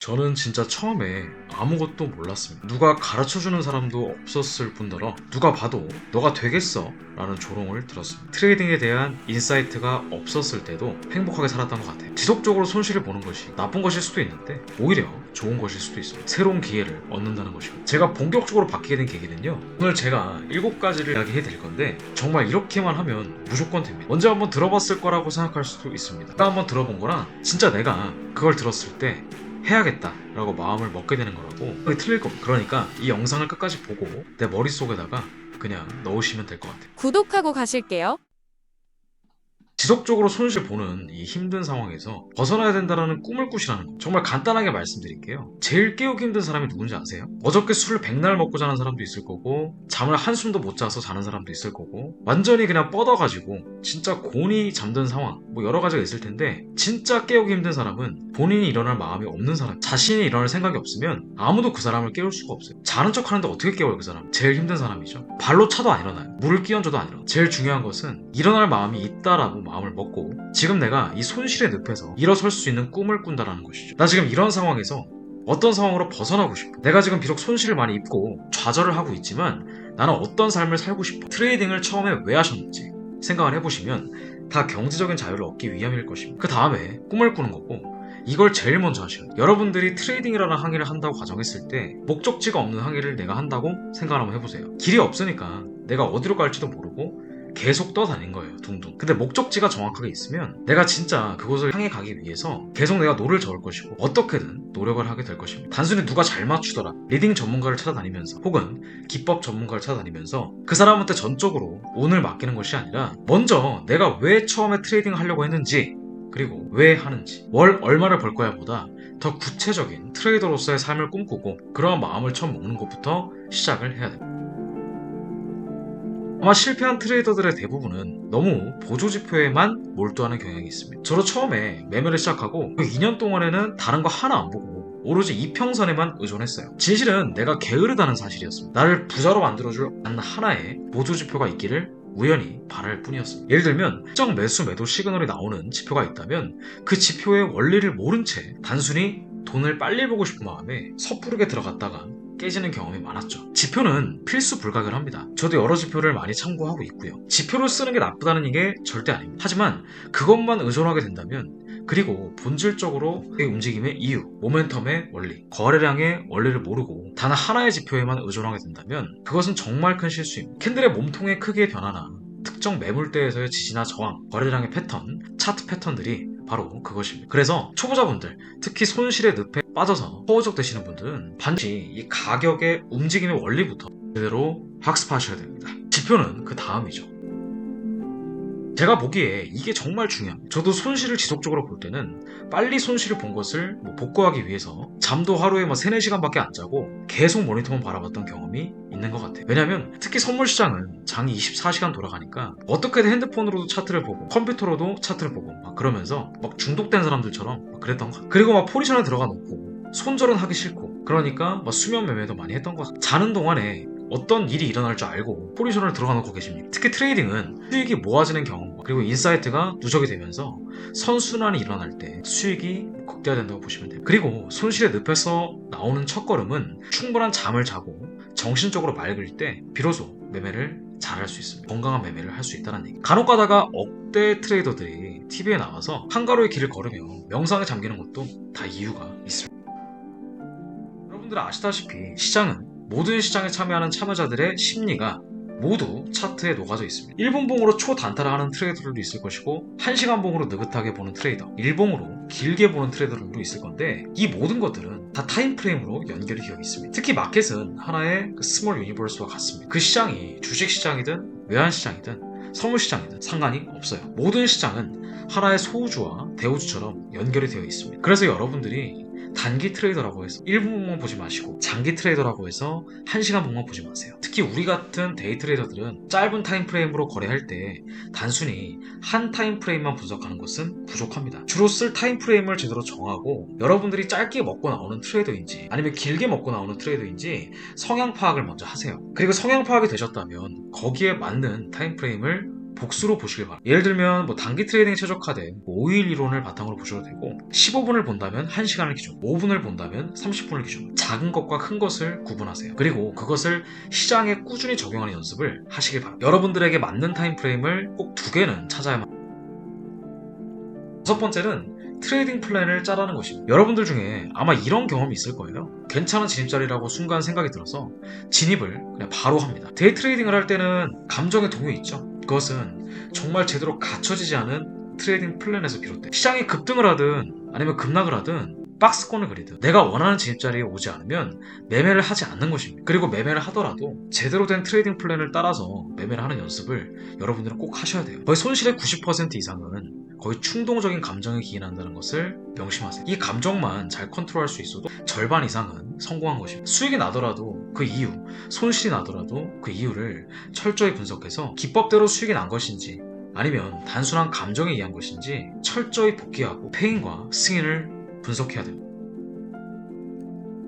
저는 진짜 처음에 아무것도 몰랐습니다. 누가 가르쳐주는 사람도 없었을 뿐더러 누가 봐도 너가 되겠어 라는 조롱을 들었습니다. 트레이딩에 대한 인사이트가 없었을 때도 행복하게 살았던 것 같아요. 지속적으로 손실을 보는 것이 나쁜 것일 수도 있는데 오히려 좋은 것일 수도 있습니다. 새로운 기회를 얻는다는 것이고, 제가 본격적으로 바뀌게 된 계기는요, 오늘 제가 7가지를 이야기해 드릴 건데 정말 이렇게만 하면 무조건 됩니다. 언제 한번 들어봤을 거라고 생각할 수도 있습니다. 내가 한번 들어본 거랑 진짜 내가 그걸 들었을 때 해야겠다 라고 마음을 먹게 되는 거라고. 그게 틀릴 겁니다. 그러니까 이 영상을 끝까지 보고 내 머릿속에다가 그냥 넣으시면 될 것 같아요. 구독하고 가실게요. 지속적으로 손실 보는 이 힘든 상황에서 벗어나야 된다는 꿈을 꾸시라는 거. 정말 간단하게 말씀드릴게요. 제일 깨우기 힘든 사람이 누군지 아세요? 어저께 술을 백날 먹고 자는 사람도 있을 거고, 잠을 한숨도 못 자서 자는 사람도 있을 거고, 완전히 그냥 뻗어가지고 진짜 곤히 잠든 상황, 뭐 여러 가지가 있을 텐데, 진짜 깨우기 힘든 사람은 본인이 일어날 마음이 없는 사람, 자신이 일어날 생각이 없으면 아무도 그 사람을 깨울 수가 없어요. 자는 척 하는데 어떻게 깨워요? 그 사람 제일 힘든 사람이죠. 발로 차도 안 일어나요. 물을 끼얹어도 안 일어나요. 제일 중요한 것은 일어날 마음이 있다라고 마음을 먹고, 지금 내가 이 손실의 늪에서 일어설 수 있는 꿈을 꾼다라는 것이죠. 나 지금 이런 상황에서 어떤 상황으로 벗어나고 싶어. 내가 지금 비록 손실을 많이 입고 좌절을 하고 있지만 나는 어떤 삶을 살고 싶어. 트레이딩을 처음에 왜 하셨는지 생각을 해보시면 다 경제적인 자유를 얻기 위함일 것입니다. 그 다음에 꿈을 꾸는 거고, 이걸 제일 먼저 하셔야 돼요. 여러분들이 트레이딩이라는 항해를 한다고 가정했을 때 목적지가 없는 항해를 내가 한다고 생각을 한번 해보세요. 길이 없으니까 내가 어디로 갈지도 모르고 계속 떠다닌 거예요, 둥둥. 근데 목적지가 정확하게 있으면 내가 진짜 그곳을 향해 가기 위해서 계속 내가 노를 저을 것이고 어떻게든 노력을 하게 될 것입니다. 단순히 누가 잘 맞추더라, 리딩 전문가를 찾아다니면서 혹은 기법 전문가를 찾아다니면서 그 사람한테 전적으로 운을 맡기는 것이 아니라, 먼저 내가 왜 처음에 트레이딩을 하려고 했는지, 그리고 왜 하는지, 월 얼마를 벌 거야 보다 더 구체적인 트레이더로서의 삶을 꿈꾸고 그러한 마음을 처음 먹는 것부터 시작을 해야 됩니다. 아마 실패한 트레이더들의 대부분은 너무 보조지표에만 몰두하는 경향이 있습니다. 저도 처음에 매매를 시작하고 그 2년 동안에는 다른 거 하나 안 보고 오로지 이평선에만 의존했어요. 진실은 내가 게으르다는 사실이었습니다. 나를 부자로 만들어줄 단 하나의 보조지표가 있기를 우연히 바랄 뿐이었습니다. 예를 들면 특정 매수 매도 시그널이 나오는 지표가 있다면 그 지표의 원리를 모른 채 단순히 돈을 빨리 보고 싶은 마음에 섣부르게 들어갔다가 깨지는 경험이 많았죠. 지표는 필수 불가결합니다. 저도 여러 지표를 많이 참고하고 있고요. 지표를 쓰는 게 나쁘다는 게 절대 아닙니다. 하지만 그것만 의존하게 된다면, 그리고 본질적으로 의 움직임의 이유, 모멘텀의 원리, 거래량의 원리를 모르고 단 하나의 지표에만 의존하게 된다면 그것은 정말 큰 실수입니다. 캔들의 몸통의 크기의 변화나 특정 매물대에서의 지지나 저항, 거래량의 패턴, 차트 패턴들이 바로 그것입니다. 그래서 초보자분들, 특히 손실의 늪에 빠져서 허우적 되시는 분들은 반드시 이 가격의 움직임의 원리부터 제대로 학습하셔야 됩니다. 지표는 그 다음이죠. 제가 보기에 이게 정말 중요합니다. 저도 손실을 지속적으로 볼 때는 빨리 손실을 본 것을 복구하기 위해서 잠도 하루에 3, 4시간밖에 안 자고 계속 모니터만 바라봤던 경험이 있는 것 같아요. 왜냐면 특히 선물 시장은 장이 24시간 돌아가니까 어떻게든 핸드폰으로도 차트를 보고 컴퓨터로도 차트를 보고 막 그러면서 막 중독된 사람들처럼 막 그랬던 것 같아요. 그리고 막 포지션에 들어가 놓고 손절은 하기 싫고, 그러니까 막 수면 매매도 많이 했던 것 같아요. 자는 동안에 어떤 일이 일어날 줄 알고 포지션을 들어가 놓고 계십니다. 특히 트레이딩은 수익이 모아지는 경험과 그리고 인사이트가 누적이 되면서 선순환이 일어날 때 수익이 극대화된다고 보시면 돼요. 그리고 손실의 늪에서 나오는 첫걸음은 충분한 잠을 자고 정신적으로 맑을 때 비로소 매매를 잘할 수 있습니다. 건강한 매매를 할 수 있다는 얘기. 간혹 가다가 억대 트레이더들이 TV에 나와서 한가로의 길을 걸으며 명상에 잠기는 것도 다 이유가 있습니다. 여러분들은 아시다시피 시장은 모든 시장에 참여하는 참여자들의 심리가 모두 차트에 녹아져 있습니다. 1분봉으로 초단타를 하는 트레이더들도 있을 것이고, 1시간봉으로 느긋하게 보는 트레이더, 일봉으로 길게 보는 트레이더들도 있을 건데, 이 모든 것들은 다 타임프레임으로 연결이 되어 있습니다. 특히 마켓은 하나의 스몰 유니버스와 같습니다. 그 시장이 주식시장이든 외환시장이든 선물시장이든 상관이 없어요. 모든 시장은 하나의 소우주와 대우주처럼 연결이 되어 있습니다. 그래서 여러분들이 단기 트레이더라고 해서 1분봉만 보지 마시고 장기 트레이더라고 해서 1시간봉만 보지 마세요. 특히 우리 같은 데이 트레이더들은 짧은 타임프레임으로 거래할 때 단순히 한 타임프레임만 분석하는 것은 부족합니다. 주로 쓸 타임프레임을 제대로 정하고, 여러분들이 짧게 먹고 나오는 트레이더인지 아니면 길게 먹고 나오는 트레이더인지 성향 파악을 먼저 하세요. 그리고 성향 파악이 되셨다면 거기에 맞는 타임프레임을 복수로 보시길 바랍니다. 예를 들면 단기 트레이딩에 최적화된 5일 이론을 바탕으로 보셔도 되고 15분을 본다면 1시간을 기준, 5분을 본다면 30분을 기준, 작은 것과 큰 것을 구분하세요. 그리고 그것을 시장에 꾸준히 적용하는 연습을 하시길 바랍니다. 여러분들에게 맞는 타임프레임을 꼭 2개는 찾아야만 합니다. 6번째는 트레이딩 플랜을 짜라는 것입니다. 여러분들 중에 아마 이런 경험이 있을 거예요. 괜찮은 진입자리라고 순간 생각이 들어서 진입을 그냥 바로 합니다. 데이 트레이딩을 할 때는 감정의 동요 있죠. 그것은 정말 제대로 갖춰지지 않은 트레이딩 플랜에서 비롯돼 시장이 급등을 하든 아니면 급락을 하든 박스권을 그리든 내가 원하는 진입자리에 오지 않으면 매매를 하지 않는 것입니다. 그리고 매매를 하더라도 제대로 된 트레이딩 플랜을 따라서 매매를 하는 연습을 여러분들은 꼭 하셔야 돼요. 거의 손실의 90% 이상은 거의 충동적인 감정에 기인한다는 것을 명심하세요. 이 감정만 잘 컨트롤할 수 있어도 절반 이상은 성공한 것입니다. 수익이 나더라도 그 이유, 손실이 나더라도 그 이유를 철저히 분석해서 기법대로 수익이 난 것인지 아니면 단순한 감정에 의한 것인지 철저히 복귀하고 패인과 승인을 분석해야 됩니다.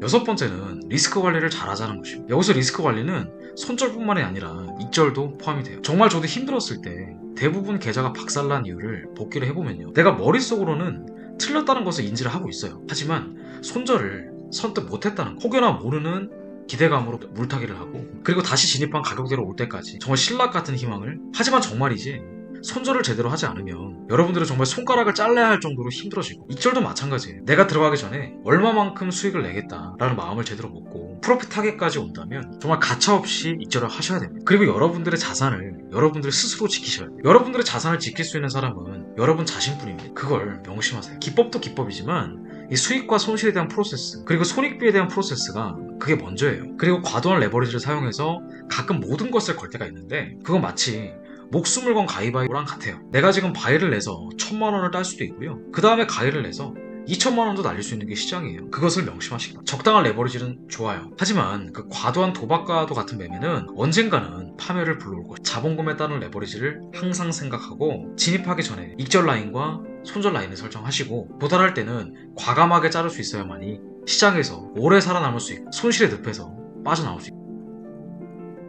6번째는 리스크 관리를 잘하자는 것입니다. 여기서 리스크 관리는 손절뿐만이 아니라 익절도 포함이 돼요. 정말 저도 힘들었을 때 대부분 계좌가 박살난 이유를 복귀를 해보면요. 내가 머릿속으로는 틀렸다는 것을 인지를 하고 있어요. 하지만 손절을 선뜻 못했다는 거. 혹여나 모르는 기대감으로 물타기를 하고 그리고 다시 진입한 가격대로 올 때까지 정말 신락 같은 희망을 하지만 정말이지 손절을 제대로 하지 않으면 여러분들은 정말 손가락을 잘라야 할 정도로 힘들어지고 익절도 마찬가지예요. 내가 들어가기 전에 얼마만큼 수익을 내겠다라는 마음을 제대로 먹고 프로핏 타겟까지 온다면 정말 가차없이 익절을 하셔야 됩니다. 그리고 여러분들의 자산을 여러분들 스스로 지키셔야 돼요. 여러분들의 자산을 지킬 수 있는 사람은 여러분 자신뿐입니다. 그걸 명심하세요. 기법도 기법이지만 이 수익과 손실에 대한 프로세스 그리고 손익비에 대한 프로세스가 그게 먼저예요. 그리고 과도한 레버리지를 사용해서 가끔 모든 것을 걸 때가 있는데 그건 마치 목숨을 건 가위바위보랑 같아요. 내가 지금 바위를 내서 1,000만 원을 딸 수도 있고요. 그 다음에 가위를 내서 2,000만 원도 날릴 수 있는 게 시장이에요. 그것을 명심하시기 바랍니다. 적당한 레버리지는 좋아요. 하지만 그 과도한 도박과도 같은 매매는 언젠가는 파멸을 불러올 것이다. 자본금에 따른 레버리지를 항상 생각하고 진입하기 전에 익절 라인과 손절 라인을 설정하시고 도달할 때는 과감하게 자를 수 있어야만이 시장에서 오래 살아남을 수 있고 손실의 늪에서 빠져나올 수 있고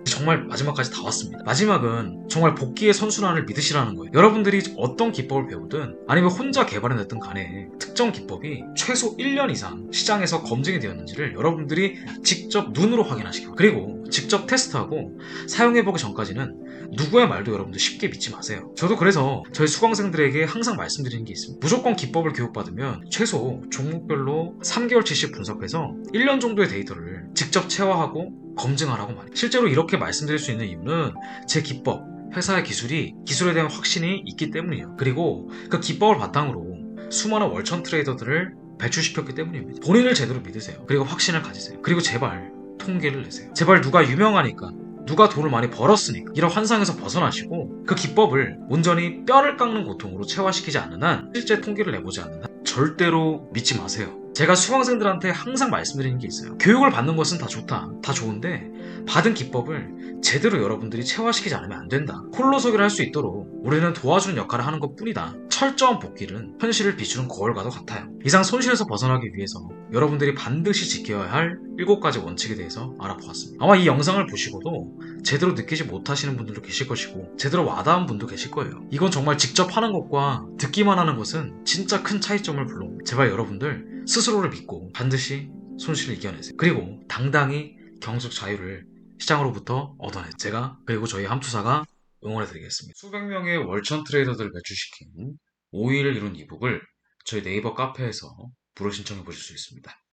정말 마지막까지 다 왔습니다. 마지막은 정말 복귀의 선순환을 믿으시라는 거예요. 여러분들이 어떤 기법을 배우든 아니면 혼자 개발해냈든 간에 특정 기법이 최소 1년 이상 시장에서 검증이 되었는지를 여러분들이 직접 눈으로 확인하시기 바랍니다. 그리고 직접 테스트하고 사용해보기 전까지는 누구의 말도 여러분들 쉽게 믿지 마세요. 저도 그래서 저희 수강생들에게 항상 말씀드리는 게 있습니다. 무조건 기법을 교육받으면 최소 종목별로 3개월치씩 분석해서 1년 정도의 데이터를 직접 체화하고 검증하라고 말해요. 실제로 이렇게 말씀드릴 수 있는 이유는 제 기법, 회사의 기술에 대한 확신이 있기 때문이에요. 그리고 그 기법을 바탕으로 수많은 월천 트레이더들을 배출시켰기 때문입니다. 본인을 제대로 믿으세요. 그리고 확신을 가지세요. 그리고 제발 통계를 내세요. 제발 누가 유명하니까 누가 돈을 많이 벌었으니까 이런 환상에서 벗어나시고 그 기법을 온전히 뼈를 깎는 고통으로 체화시키지 않는 한 실제 통계를 내보지 않는 한 절대로 믿지 마세요. 제가 수강생들한테 항상 말씀드리는 게 있어요. 교육을 받는 것은 다 좋다. 다 좋은데 받은 기법을 제대로 여러분들이 체화시키지 않으면 안 된다. 홀로서기를 할 수 있도록 우리는 도와주는 역할을 하는 것 뿐이다. 철저한 복귀는 현실을 비추는 거울과도 같아요. 이상 손실에서 벗어나기 위해서 여러분들이 반드시 지켜야 할 7가지 원칙에 대해서 알아보았습니다. 아마 이 영상을 보시고도 제대로 느끼지 못하시는 분들도 계실 것이고 제대로 와닿은 분도 계실 거예요. 이건 정말 직접 하는 것과 듣기만 하는 것은 진짜 큰 차이점을 불러옵니다. 제발 여러분들 스스로를 믿고 반드시 손실을 이겨내세요. 그리고 당당히 경제적 자유를 시장으로부터 얻어내세요. 제가 그리고 저희 함투사가 응원해드리겠습니다. 수백 명의 월천 트레이더들을 배출시킨 5일 이룬 이북을 저희 네이버 카페에서 무료 신청해 보실 수 있습니다.